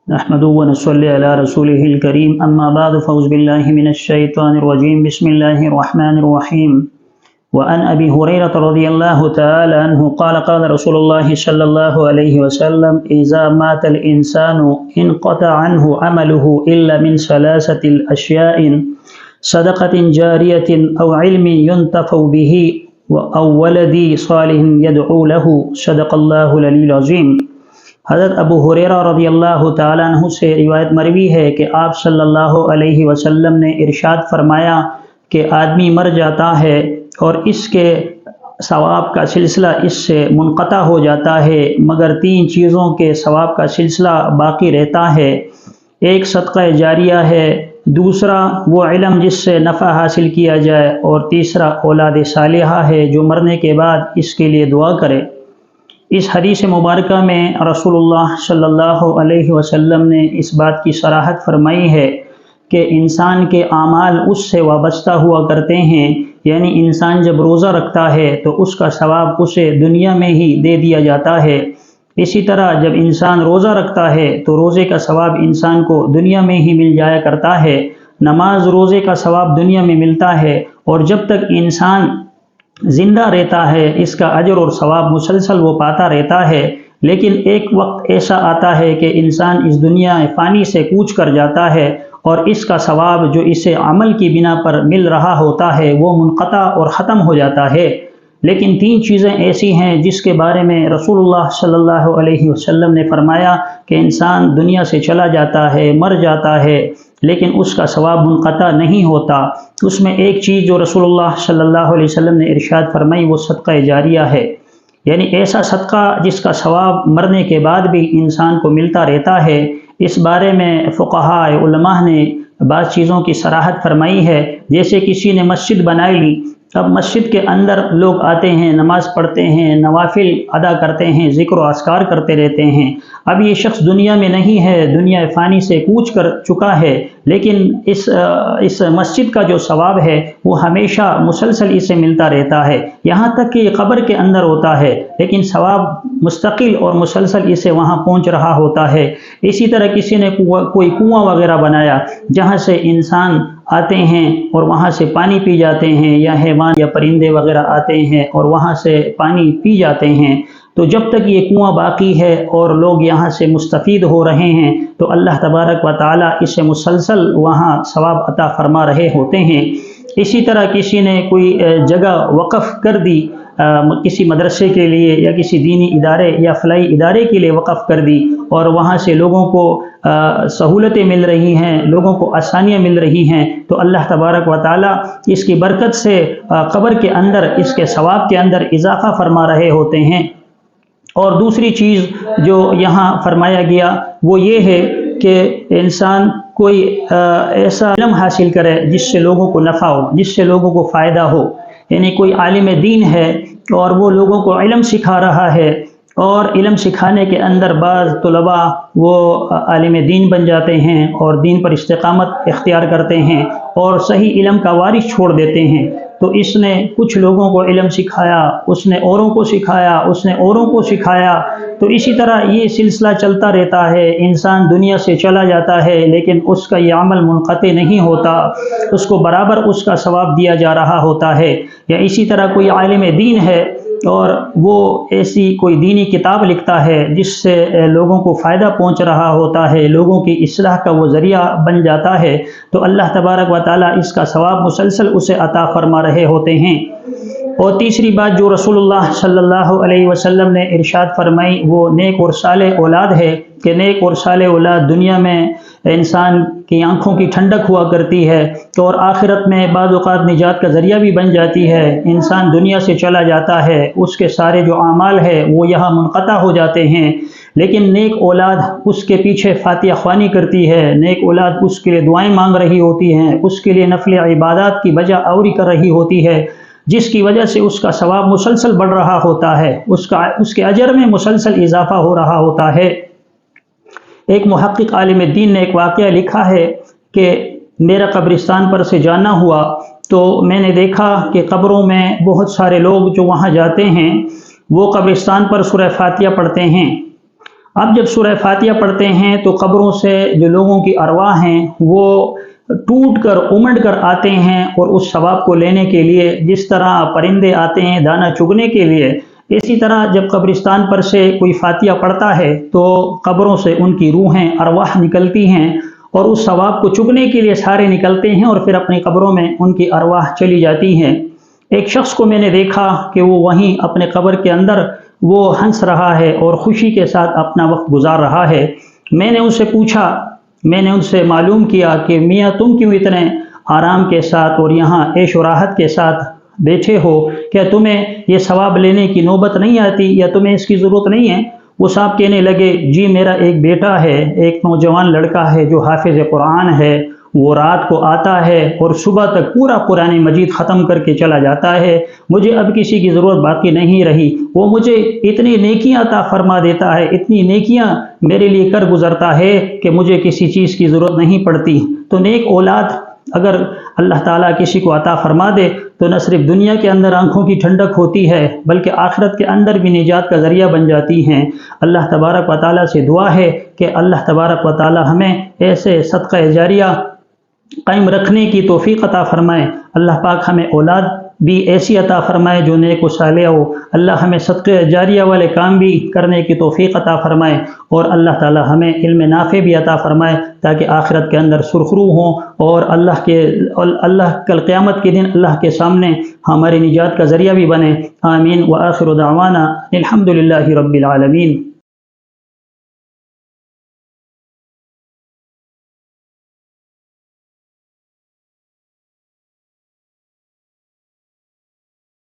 نحمده ونصلي على رسوله الكريم اما بعد فاعوذ بالله من الشيطان الرجيم بسم الله الرحمن الرحيم وعن ابي هريرة رضي الله تعالى عنه قال قال رسول الله صلى الله عليه وسلم اذا مات الانسان انقطع عنه عمله الا من ثلاثة الاشياء صدقة جارية او علم ينتفع به او ولد صالح يدعو له صدق الله العلي العظيم۔ حضرت ابو ہریرہ رضی اللہ تعالیٰ عنہ سے روایت مروی ہے کہ آپ صلی اللہ علیہ وسلم نے ارشاد فرمایا کہ آدمی مر جاتا ہے اور اس کے ثواب کا سلسلہ اس سے منقطع ہو جاتا ہے مگر تین چیزوں کے ثواب کا سلسلہ باقی رہتا ہے۔ ایک صدقہ جاریہ ہے، دوسرا وہ علم جس سے نفع حاصل کیا جائے، اور تیسرا اولاد صالحہ ہے جو مرنے کے بعد اس کے لیے دعا کرے۔ اس حدیث مبارکہ میں رسول اللہ صلی اللہ علیہ وسلم نے اس بات کی صراحت فرمائی ہے کہ انسان کے اعمال اس سے وابستہ ہوا کرتے ہیں، یعنی انسان جب روزہ رکھتا ہے تو اس کا ثواب اسے دنیا میں ہی دے دیا جاتا ہے۔ اسی طرح جب انسان روزہ رکھتا ہے تو روزے کا ثواب انسان کو دنیا میں ہی مل جایا کرتا ہے۔ نماز روزے کا ثواب دنیا میں ملتا ہے، اور جب تک انسان زندہ رہتا ہے اس کا اجر اور ثواب مسلسل وہ پاتا رہتا ہے۔ لیکن ایک وقت ایسا آتا ہے کہ انسان اس دنیا فانی سے کوچ کر جاتا ہے اور اس کا ثواب جو اسے عمل کی بنا پر مل رہا ہوتا ہے وہ منقطع اور ختم ہو جاتا ہے۔ لیکن تین چیزیں ایسی ہیں جس کے بارے میں رسول اللہ صلی اللہ علیہ وسلم نے فرمایا کہ انسان دنیا سے چلا جاتا ہے، مر جاتا ہے، لیکن اس کا ثواب منقطع نہیں ہوتا۔ اس میں ایک چیز جو رسول اللہ صلی اللہ علیہ وسلم نے ارشاد فرمائی وہ صدقہ جاریہ ہے، یعنی ایسا صدقہ جس کا ثواب مرنے کے بعد بھی انسان کو ملتا رہتا ہے۔ اس بارے میں فقہاء علماء نے بعض چیزوں کی صراحت فرمائی ہے، جیسے کسی نے مسجد بنائی لی، اب مسجد کے اندر لوگ آتے ہیں، نماز پڑھتے ہیں، نوافل ادا کرتے ہیں، ذکر و اذکار کرتے رہتے ہیں۔ اب یہ شخص دنیا میں نہیں ہے، دنیا فانی سے کوچ کر چکا ہے، لیکن اس مسجد کا جو ثواب ہے وہ ہمیشہ مسلسل اسے ملتا رہتا ہے، یہاں تک کہ یہ قبر کے اندر ہوتا ہے لیکن ثواب مستقل اور مسلسل اسے وہاں پہنچ رہا ہوتا ہے۔ اسی طرح کسی نے کوئی کنواں وغیرہ بنایا جہاں سے انسان آتے ہیں اور وہاں سے پانی پی جاتے ہیں، یا حیوان یا پرندے وغیرہ آتے ہیں اور وہاں سے پانی پی جاتے ہیں، تو جب تک یہ کنواں باقی ہے اور لوگ یہاں سے مستفید ہو رہے ہیں تو اللہ تبارک و تعالیٰ اسے مسلسل وہاں ثواب عطا فرما رہے ہوتے ہیں۔ اسی طرح کسی نے کوئی جگہ وقف کر دی، کسی مدرسے کے لیے یا کسی دینی ادارے یا فلاحی ادارے کے لیے وقف کر دی، اور وہاں سے لوگوں کو سہولتیں مل رہی ہیں، لوگوں کو آسانیاں مل رہی ہیں، تو اللہ تبارک و تعالیٰ اس کی برکت سے قبر کے اندر اس کے ثواب کے اندر اضافہ فرما رہے ہوتے ہیں۔ اور دوسری چیز جو یہاں فرمایا گیا وہ یہ ہے کہ انسان کوئی ایسا علم حاصل کرے جس سے لوگوں کو نفع ہو، جس سے لوگوں کو فائدہ ہو، یعنی کوئی عالم دین ہے اور وہ لوگوں کو علم سکھا رہا ہے، اور علم سکھانے کے اندر بعض طلباء وہ عالم دین بن جاتے ہیں اور دین پر استقامت اختیار کرتے ہیں اور صحیح علم کا وارث چھوڑ دیتے ہیں، تو اس نے کچھ لوگوں کو علم سکھایا، اس نے اوروں کو سکھایا، اس نے اوروں کو سکھایا، تو اسی طرح یہ سلسلہ چلتا رہتا ہے۔ انسان دنیا سے چلا جاتا ہے لیکن اس کا یہ عمل منقطع نہیں ہوتا، اس کو برابر اس کا ثواب دیا جا رہا ہوتا ہے۔ یا اسی طرح کوئی عالم دین ہے اور وہ ایسی کوئی دینی کتاب لکھتا ہے جس سے لوگوں کو فائدہ پہنچ رہا ہوتا ہے، لوگوں کی اصلاح کا وہ ذریعہ بن جاتا ہے، تو اللہ تبارک و تعالیٰ اس کا ثواب مسلسل اسے عطا فرما رہے ہوتے ہیں۔ اور تیسری بات جو رسول اللہ صلی اللہ علیہ وسلم نے ارشاد فرمائی وہ نیک اور صالح اولاد ہے، کہ نیک اور صالح اولاد دنیا میں انسان کی آنکھوں کی ٹھنڈک ہوا کرتی ہے، تو اور آخرت میں بعض اوقات نجات کا ذریعہ بھی بن جاتی ہے۔ انسان دنیا سے چلا جاتا ہے، اس کے سارے جو اعمال ہے وہ یہاں منقطع ہو جاتے ہیں، لیکن نیک اولاد اس کے پیچھے فاتحہ خوانی کرتی ہے، نیک اولاد اس کے لیے دعائیں مانگ رہی ہوتی ہیں، اس کے لیے نفل عبادات کی بجا آوری کر رہی ہوتی ہے، جس کی وجہ سے اس کا ثواب مسلسل بڑھ رہا ہوتا ہے، اس کے اجر میں مسلسل اضافہ ہو رہا ہوتا ہے۔ ایک محقق عالم دین نے ایک واقعہ لکھا ہے کہ میرا قبرستان پر سے جانا ہوا تو میں نے دیکھا کہ قبروں میں بہت سارے لوگ جو وہاں جاتے ہیں وہ قبرستان پر سورہ فاتحہ پڑھتے ہیں، اب جب سورہ فاتحہ پڑھتے ہیں تو قبروں سے جو لوگوں کی ارواح ہیں وہ ٹوٹ کر امنڈ کر آتے ہیں، اور اس ثواب کو لینے کے لیے جس طرح پرندے آتے ہیں دانہ چگنے کے لیے، اسی طرح جب قبرستان پر سے کوئی فاتحہ پڑھتا ہے تو قبروں سے ان کی روحیں ارواح نکلتی ہیں، اور اس ثواب کو چگنے کے لیے سارے نکلتے ہیں، اور پھر اپنی قبروں میں ان کی ارواح چلی جاتی ہیں۔ ایک شخص کو میں نے دیکھا کہ وہ وہیں اپنے قبر کے اندر وہ ہنس رہا ہے اور خوشی کے ساتھ اپنا وقت گزار رہا ہے۔ میں نے ان سے پوچھا، میں نے ان سے معلوم کیا کہ میاں تم کیوں اتنے آرام کے ساتھ اور یہاں عیش و راحت کے ساتھ بیٹھے ہو؟ کیا تمہیں یہ ثواب لینے کی نوبت نہیں آتی یا تمہیں اس کی ضرورت نہیں ہے؟ وہ صاحب کہنے لگے، جی میرا ایک بیٹا ہے، ایک نوجوان لڑکا ہے جو حافظ قرآن ہے، وہ رات کو آتا ہے اور صبح تک پورا قرآن مجید ختم کر کے چلا جاتا ہے، مجھے اب کسی کی ضرورت باقی نہیں رہی، وہ مجھے اتنی نیکیاں عطا فرما دیتا ہے، اتنی نیکیاں میرے لیے کر گزرتا ہے کہ مجھے کسی چیز کی ضرورت نہیں پڑتی۔ تو نیک اولاد اگر اللہ تعالیٰ کسی کو عطا فرما دے تو نہ صرف دنیا کے اندر آنکھوں کی ٹھنڈک ہوتی ہے بلکہ آخرت کے اندر بھی نجات کا ذریعہ بن جاتی ہیں۔ اللہ تبارک و تعالیٰ سے دعا ہے کہ اللہ تبارک و تعالیٰ ہمیں ایسے صدقہ جاریہ قائم رکھنے کی توفیق عطا فرمائے۔ اللہ پاک ہمیں اولاد بھی ایسی عطا فرمائے جو نیک و صالح ہو۔ اللہ ہمیں صدقہ جاریہ والے کام بھی کرنے کی توفیق عطا فرمائے، اور اللہ تعالی ہمیں علم نافع بھی عطا فرمائے تاکہ آخرت کے اندر سرخرو ہوں، اور اللہ کل قیامت کے دن اللہ کے سامنے ہماری نجات کا ذریعہ بھی بنے۔ آمین۔ وآخر دعوانا الحمد للہ رب العالمین۔